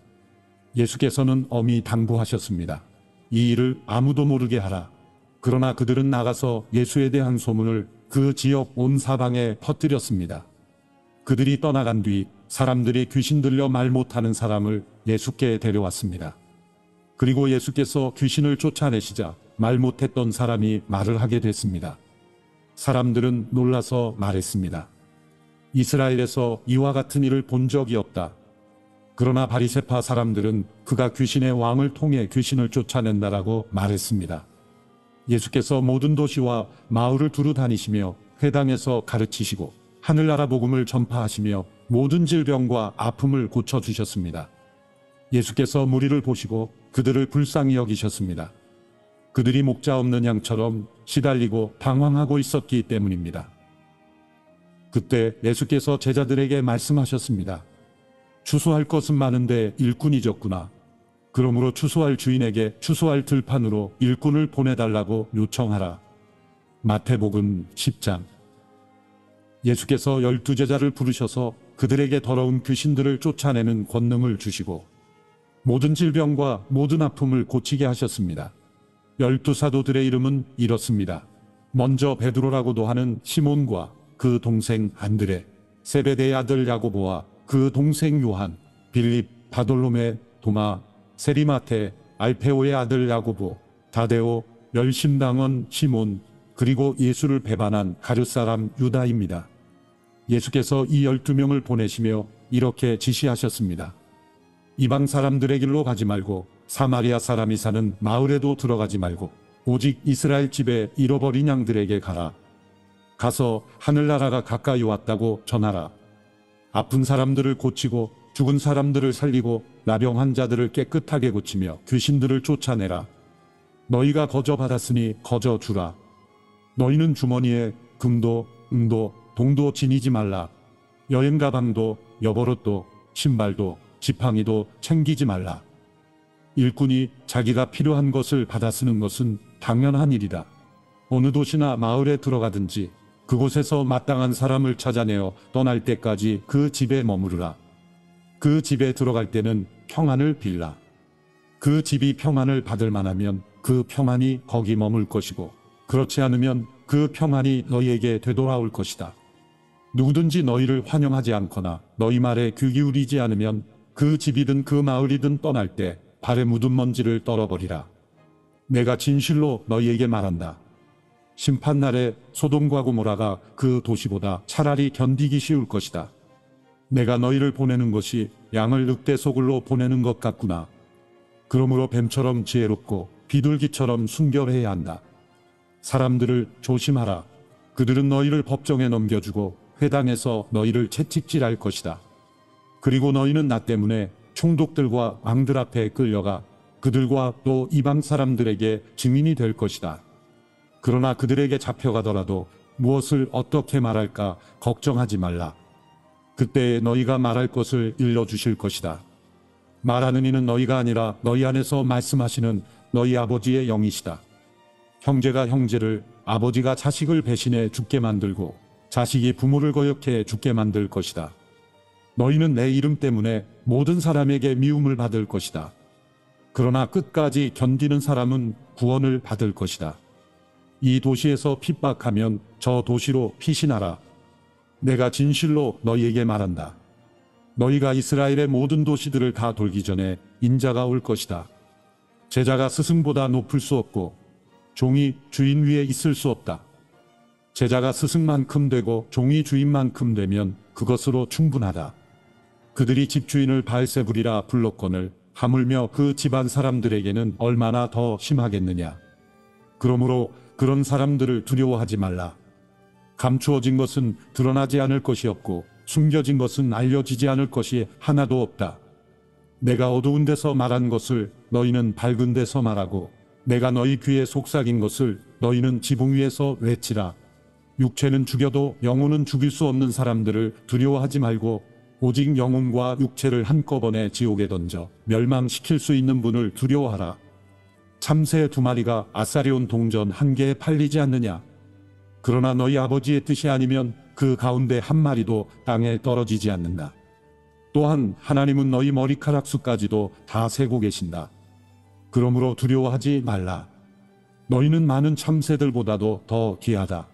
예수께서는 엄히 당부하셨습니다. 이 일을 아무도 모르게 하라. 그러나 그들은 나가서 예수에 대한 소문을 그 지역 온 사방에 퍼뜨렸습니다. 그들이 떠나간 뒤 사람들이 귀신 들려 말 못하는 사람을 예수께 데려왔습니다. 그리고 예수께서 귀신을 쫓아내시자 말 못했던 사람이 말을 하게 됐습니다. 사람들은 놀라서 말했습니다. 이스라엘에서 이와 같은 일을 본 적이 없다. 그러나 바리새파 사람들은 그가 귀신의 왕을 통해 귀신을 쫓아낸다라고 말했습니다. 예수께서 모든 도시와 마을을 두루 다니시며 회당에서 가르치시고 하늘나라 복음을 전파하시며 모든 질병과 아픔을 고쳐주셨습니다. 예수께서 무리를 보시고 그들을 불쌍히 여기셨습니다. 그들이 목자 없는 양처럼 시달리고 방황하고 있었기 때문입니다. 그때 예수께서 제자들에게 말씀하셨습니다. 추수할 것은 많은데 일꾼이 적구나. 그러므로 추수할 주인에게 추수할 들판으로 일꾼을 보내달라고 요청하라. 마태복음 10장. 예수께서 12제자를 부르셔서 그들에게 더러운 귀신들을 쫓아내는 권능을 주시고 모든 질병과 모든 아픔을 고치게 하셨습니다. 12사도들의 이름은 이렇습니다. 먼저 베드로라고도 하는 시몬과 그 동생 안드레, 세베대의 아들 야고보와 그 동생 요한, 빌립, 바돌로메, 도마, 세리마테, 알페오의 아들 야고보, 다데오, 멸심당원 시몬, 그리고 예수를 배반한 가룟 사람 유다입니다. 예수께서 이 12명을 보내시며 이렇게 지시하셨습니다. 이방 사람들의 길로 가지 말고 사마리아 사람이 사는 마을에도 들어가지 말고 오직 이스라엘 집에 잃어버린 양들에게 가라. 가서 하늘나라가 가까이 왔다고 전하라. 아픈 사람들을 고치고 죽은 사람들을 살리고 나병 환자들을 깨끗하게 고치며 귀신들을 쫓아내라. 너희가 거저 받았으니 거저 주라. 너희는 주머니에 금도 은도 동도 지니지 말라. 여행 가방도 여버릇도 신발도 지팡이도 챙기지 말라. 일꾼이 자기가 필요한 것을 받아 쓰는 것은 당연한 일이다. 어느 도시나 마을에 들어가든지 그곳에서 마땅한 사람을 찾아내어 떠날 때까지 그 집에 머무르라. 그 집에 들어갈 때는 평안을 빌라. 그 집이 평안을 받을 만하면 그 평안이 거기 머물 것이고 그렇지 않으면 그 평안이 너희에게 되돌아올 것이다. 누구든지 너희를 환영하지 않거나 너희 말에 귀 기울이지 않으면 그 집이든 그 마을이든 떠날 때 발에 묻은 먼지를 떨어버리라. 내가 진실로 너희에게 말한다. 심판날에 소돔과 고모라가 그 도시보다 차라리 견디기 쉬울 것이다. 내가 너희를 보내는 것이 양을 늑대 소굴로 보내는 것 같구나. 그러므로 뱀처럼 지혜롭고 비둘기처럼 순결해야 한다. 사람들을 조심하라. 그들은 너희를 법정에 넘겨주고 회당에서 너희를 채찍질할 것이다. 그리고 너희는 나 때문에 총독들과 왕들 앞에 끌려가 그들과 또 이방 사람들에게 증인이 될 것이다. 그러나 그들에게 잡혀가더라도 무엇을 어떻게 말할까 걱정하지 말라. 그때 너희가 말할 것을 일러주실 것이다. 말하는 이는 너희가 아니라 너희 안에서 말씀하시는 너희 아버지의 영이시다. 형제가 형제를, 아버지가 자식을 배신해 죽게 만들고 자식이 부모를 거역해 죽게 만들 것이다. 너희는 내 이름 때문에 모든 사람에게 미움을 받을 것이다. 그러나 끝까지 견디는 사람은 구원을 받을 것이다. 이 도시에서 핍박하면 저 도시로 피신하라. 내가 진실로 너희에게 말한다. 너희가 이스라엘의 모든 도시들을 다 돌기 전에 인자가 올 것이다. 제자가 스승보다 높을 수 없고 종이 주인 위에 있을 수 없다. 제자가 스승만큼 되고 종이 주인만큼 되면 그것으로 충분하다. 그들이 집주인을 바알세불이라 불렀거늘 하물며 그 집안 사람들에게는 얼마나 더 심하겠느냐. 그러므로 그런 사람들을 두려워하지 말라. 감추어진 것은 드러나지 않을 것이 없고 숨겨진 것은 알려지지 않을 것이 하나도 없다. 내가 어두운 데서 말한 것을 너희는 밝은 데서 말하고 내가 너희 귀에 속삭인 것을 너희는 지붕 위에서 외치라. 육체는 죽여도 영혼은 죽일 수 없는 사람들을 두려워하지 말고 오직 영혼과 육체를 한꺼번에 지옥에 던져 멸망시킬 수 있는 분을 두려워하라. 참새 2마리가 아사리온 동전 1개에 팔리지 않느냐. 그러나 너희 아버지의 뜻이 아니면 그 가운데 1마리도 땅에 떨어지지 않는다. 또한 하나님은 너희 머리카락 수까지도 다 세고 계신다. 그러므로 두려워하지 말라. 너희는 많은 참새들보다도 더 귀하다.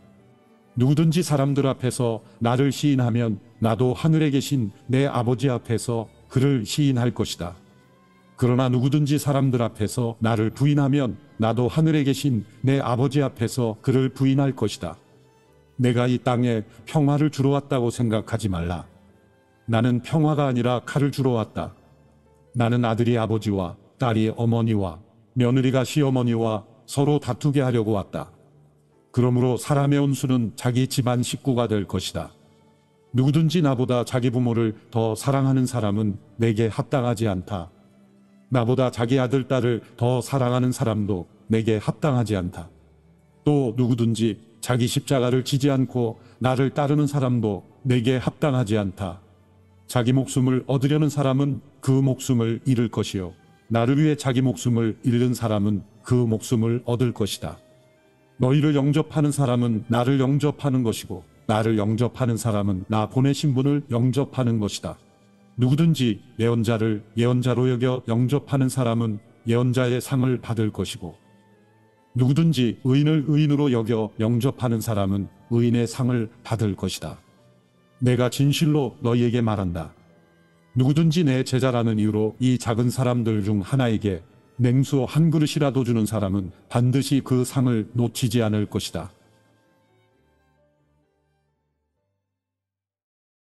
누구든지 사람들 앞에서 나를 시인하면 나도 하늘에 계신 내 아버지 앞에서 그를 시인할 것이다. 그러나 누구든지 사람들 앞에서 나를 부인하면 나도 하늘에 계신 내 아버지 앞에서 그를 부인할 것이다. 내가 이 땅에 평화를 주러 왔다고 생각하지 말라. 나는 평화가 아니라 칼을 주러 왔다. 나는 아들이 아버지와 딸이 어머니와 며느리가 시어머니와 서로 다투게 하려고 왔다. 그러므로 사람의 온수는 자기 집안 식구가 될 것이다. 누구든지 나보다 자기 부모를 더 사랑하는 사람은 내게 합당하지 않다. 나보다 자기 아들, 딸을 더 사랑하는 사람도 내게 합당하지 않다. 또 누구든지 자기 십자가를 지지 않고 나를 따르는 사람도 내게 합당하지 않다. 자기 목숨을 얻으려는 사람은 그 목숨을 잃을 것이요 나를 위해 자기 목숨을 잃는 사람은 그 목숨을 얻을 것이다. 너희를 영접하는 사람은 나를 영접하는 것이고 나를 영접하는 사람은 나 보내신 분을 영접하는 것이다. 누구든지 예언자를 예언자로 여겨 영접하는 사람은 예언자의 상을 받을 것이고 누구든지 의인을 의인으로 여겨 영접하는 사람은 의인의 상을 받을 것이다. 내가 진실로 너희에게 말한다. 누구든지 내 제자라는 이유로 이 작은 사람들 중 하나에게 냉수 한 그릇이라도 주는 사람은 반드시 그 상을 놓치지 않을 것이다.